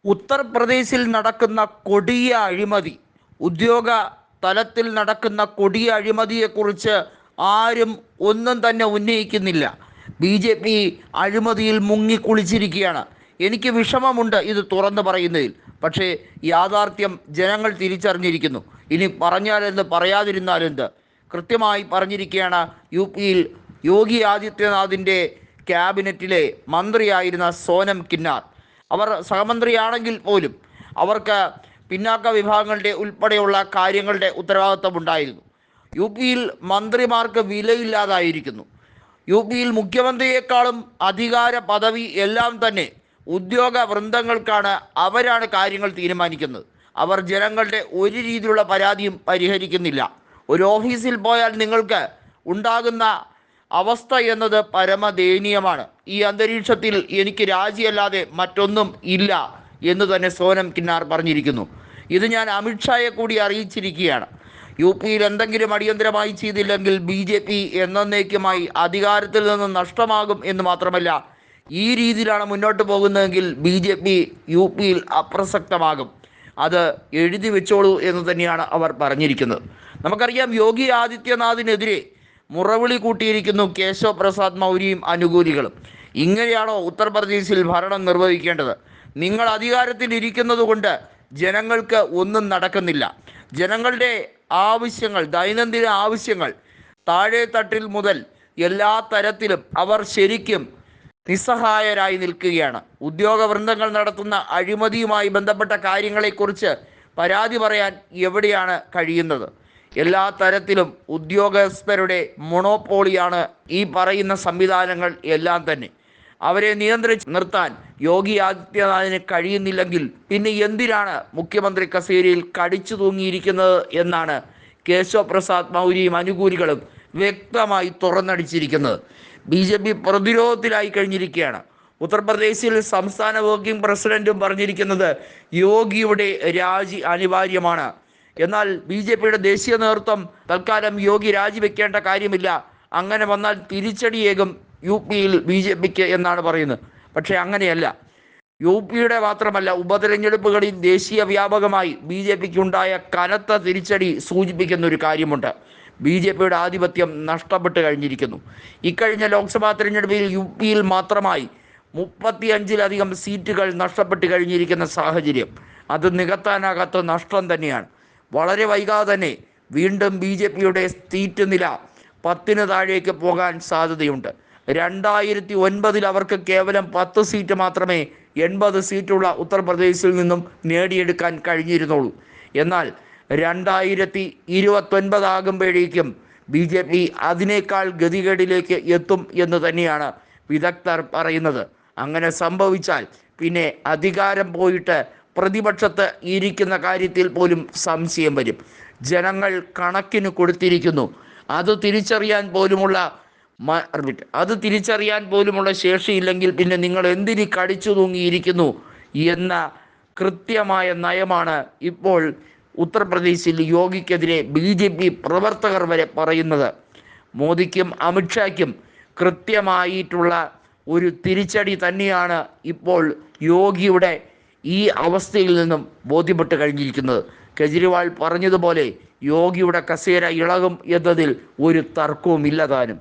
ഉത്തർപ്രദേശിൽ നടക്കുന്ന കൊടിയ അഴിമതി, ഉദ്യോഗ തലത്തിൽ നടക്കുന്ന കൊടിയ അഴിമതിയെക്കുറിച്ച് ആരും ഒന്നും തന്നെ ഉന്നയിക്കുന്നില്ല. ബി അഴിമതിയിൽ മുങ്ങിക്കുളിച്ചിരിക്കുകയാണ്. എനിക്ക് വിഷമമുണ്ട് ഇത് തുറന്നു പറയുന്നതിൽ. പക്ഷേ യാഥാർത്ഥ്യം ജനങ്ങൾ തിരിച്ചറിഞ്ഞിരിക്കുന്നു. ഇനി പറഞ്ഞാലെന്ത്, പറയാതിരുന്നാലെന്ത്? കൃത്യമായി പറഞ്ഞിരിക്കുകയാണ്. യു പിയിൽ യോഗി ആദിത്യനാഥിൻ്റെ ക്യാബിനറ്റിലെ മന്ത്രിയായിരുന്ന സോനം കിന്നാർ. അവർ സഹമന്ത്രിയാണെങ്കിൽ പോലും അവർക്ക് പിന്നാക്ക വിഭാഗങ്ങളുടെ ഉൾപ്പെടെയുള്ള കാര്യങ്ങളുടെ ഉത്തരവാദിത്വം ഉണ്ടായിരുന്നു. യു പിയിൽ മന്ത്രിമാർക്ക് വിലയില്ലാതായിരിക്കുന്നു. യു പിയിൽ മുഖ്യമന്ത്രിയേക്കാളും അധികാര പദവി എല്ലാം തന്നെ ഉദ്യോഗ വൃന്ദങ്ങൾക്കാണ്. അവരാണ് കാര്യങ്ങൾ തീരുമാനിക്കുന്നത്. അവർ ജനങ്ങളുടെ ഒരു രീതിയിലുള്ള പരാതിയും പരിഹരിക്കുന്നില്ല. ഒരു ഓഫീസിൽ പോയാൽ നിങ്ങൾക്ക് ഉണ്ടാകുന്ന അവസ്ഥ എന്നത് പരമദയനീയമാണ്. ഈ അന്തരീക്ഷത്തിൽ എനിക്ക് രാജിയല്ലാതെ മറ്റൊന്നും ഇല്ല എന്ന് തന്നെ സോനം കിന്നാർ പറഞ്ഞിരിക്കുന്നു. ഇത് ഞാൻ അമിത്ഷായെ കൂടി അറിയിച്ചിരിക്കുകയാണ്. യു പിയിൽ എന്തെങ്കിലും അടിയന്തരമായി ചെയ്തില്ലെങ്കിൽ BJP എന്നേക്കുമായി അധികാരത്തിൽ നിന്ന് നഷ്ടമാകും എന്ന് മാത്രമല്ല, ഈ രീതിയിലാണ് മുന്നോട്ട് പോകുന്നതെങ്കിൽ BJP യു പിയിൽ അപ്രസക്തമാകും. അത് എഴുതി വെച്ചോളൂ എന്ന് തന്നെയാണ് അവർ പറഞ്ഞിരിക്കുന്നത്. നമുക്കറിയാം, യോഗി ആദിത്യനാഥിനെതിരെ മുറവിളി കൂട്ടിയിരിക്കുന്നു കേശവ് പ്രസാദ് മൗര്യയും അനുകൂലികളും. ഇങ്ങനെയാണോ ഉത്തർപ്രദേശിൽ ഭരണം നിർവഹിക്കേണ്ടത്? നിങ്ങൾ അധികാരത്തിൽ ഇരിക്കുന്നത് കൊണ്ട് ജനങ്ങൾക്ക് ഒന്നും നടക്കുന്നില്ല. ജനങ്ങളുടെ ആവശ്യങ്ങൾ, ദൈനംദിന ആവശ്യങ്ങൾ, താഴെ തട്ടിൽ മുതൽ എല്ലാ തരത്തിലും അവർ ശരിക്കും നിസ്സഹായരായി നിൽക്കുകയാണ്. ഉദ്യോഗ വൃന്ദങ്ങൾ നടത്തുന്ന അഴിമതിയുമായി ബന്ധപ്പെട്ട കാര്യങ്ങളെക്കുറിച്ച് പരാതി പറയാൻ എവിടെയാണ് കഴിയുന്നത്? എല്ലാ തരത്തിലും ഉദ്യോഗസ്ഥരുടെ മൊണോപോളിയാണ് ഈ പറയുന്ന സംവിധാനങ്ങൾ എല്ലാം തന്നെ. അവരെ നിയന്ത്രിച്ച് നിർത്താൻ യോഗി ആദിത്യനാഥിന് കഴിയുന്നില്ലെങ്കിൽ പിന്നെ എന്തിനാണ് മുഖ്യമന്ത്രി കസേരയിൽ കടിച്ചു തൂങ്ങിയിരിക്കുന്നത് എന്നാണ് കേശവ് പ്രസാദ് മൗര്യയും അനുകൂലികളും വ്യക്തമായി തുറന്നടിച്ചിരിക്കുന്നത്. BJP പ്രതിരോധത്തിലായി കഴിഞ്ഞിരിക്കുകയാണ്. ഉത്തർപ്രദേശിൽ സംസ്ഥാന വർക്കിംഗ് പ്രസിഡന്റും പറഞ്ഞിരിക്കുന്നത് യോഗിയുടെ രാജി അനിവാര്യമാണ്. എന്നാൽ BJPയുടെ ദേശീയ നേതൃത്വം തൽക്കാലം യോഗി രാജിവെക്കേണ്ട കാര്യമില്ല, അങ്ങനെ വന്നാൽ തിരിച്ചടിയേകും യു പിയിൽ BJPക്ക് എന്നാണ് പറയുന്നത്. പക്ഷേ അങ്ങനെയല്ല. യു പിയുടെ മാത്രമല്ല, ഉപതെരഞ്ഞെടുപ്പുകളിൽ ദേശീയ വ്യാപകമായി BJPക്ക് ഉണ്ടായ കനത്ത തിരിച്ചടി സൂചിപ്പിക്കുന്ന ഒരു കാര്യമുണ്ട്. BJPയുടെ ആധിപത്യം നഷ്ടപ്പെട്ട് കഴിഞ്ഞിരിക്കുന്നു. ഇക്കഴിഞ്ഞ ലോക്സഭാ തെരഞ്ഞെടുപ്പിൽ യു പിയിൽ മാത്രമായി 35-ലധികം സീറ്റുകൾ നഷ്ടപ്പെട്ട് കഴിഞ്ഞിരിക്കുന്ന സാഹചര്യം അത് നികത്താനാകാത്ത നഷ്ടം തന്നെയാണ്. വളരെ വൈകാതെ തന്നെ വീണ്ടും BJPയുടെ സീറ്റ് നില 10-ന് താഴേക്ക് പോകാൻ സാധ്യതയുണ്ട്. 2009 അവർക്ക് കേവലം 10 സീറ്റ് മാത്രമേ 80 സീറ്റുള്ള ഉത്തർപ്രദേശിൽ നിന്നും നേടിയെടുക്കാൻ കഴിഞ്ഞിരുന്നുള്ളൂ. എന്നാൽ 2029 ആകുമ്പോഴേക്കും BJP അതിനേക്കാൾ ഗതികേടിലേക്ക് എത്തും എന്ന് തന്നെയാണ് വിദഗ്ധർ പറയുന്നത്. അങ്ങനെ സംഭവിച്ചാൽ പിന്നെ അധികാരം പോയിട്ട് പ്രതിപക്ഷത്ത് ഇരിക്കുന്ന കാര്യത്തിൽ പോലും സംശയം വരും. ജനങ്ങൾ കണക്കിന് കൊടുത്തിരിക്കുന്നു. അത് തിരിച്ചറിയാൻ പോലുമുള്ള ശേഷിയില്ലെങ്കിൽ പിന്നെ നിങ്ങൾ എന്തിന് കടിച്ചു തൂങ്ങിയിരിക്കുന്നു എന്ന കൃത്യമായ നയമാണ് ഇപ്പോൾ ഉത്തർപ്രദേശിൽ യോഗിക്കെതിരെ BJP പ്രവർത്തകർ വരെ പറയുന്നത്. മോദിക്കും അമിത്ഷായ്ക്കും കൃത്യമായിട്ടുള്ള ഒരു തിരിച്ചടി തന്നെയാണ് ഇപ്പോൾ യോഗിയുടെ ഈ അവസ്ഥയിൽ നിന്നും ബോധ്യപ്പെട്ട് കഴിഞ്ഞിരിക്കുന്നത്. കെജ്രിവാൾ പറഞ്ഞതുപോലെ യോഗിയുടെ കസേര ഇളകും എന്നതിൽ ഒരു തർക്കവുമില്ല താനും.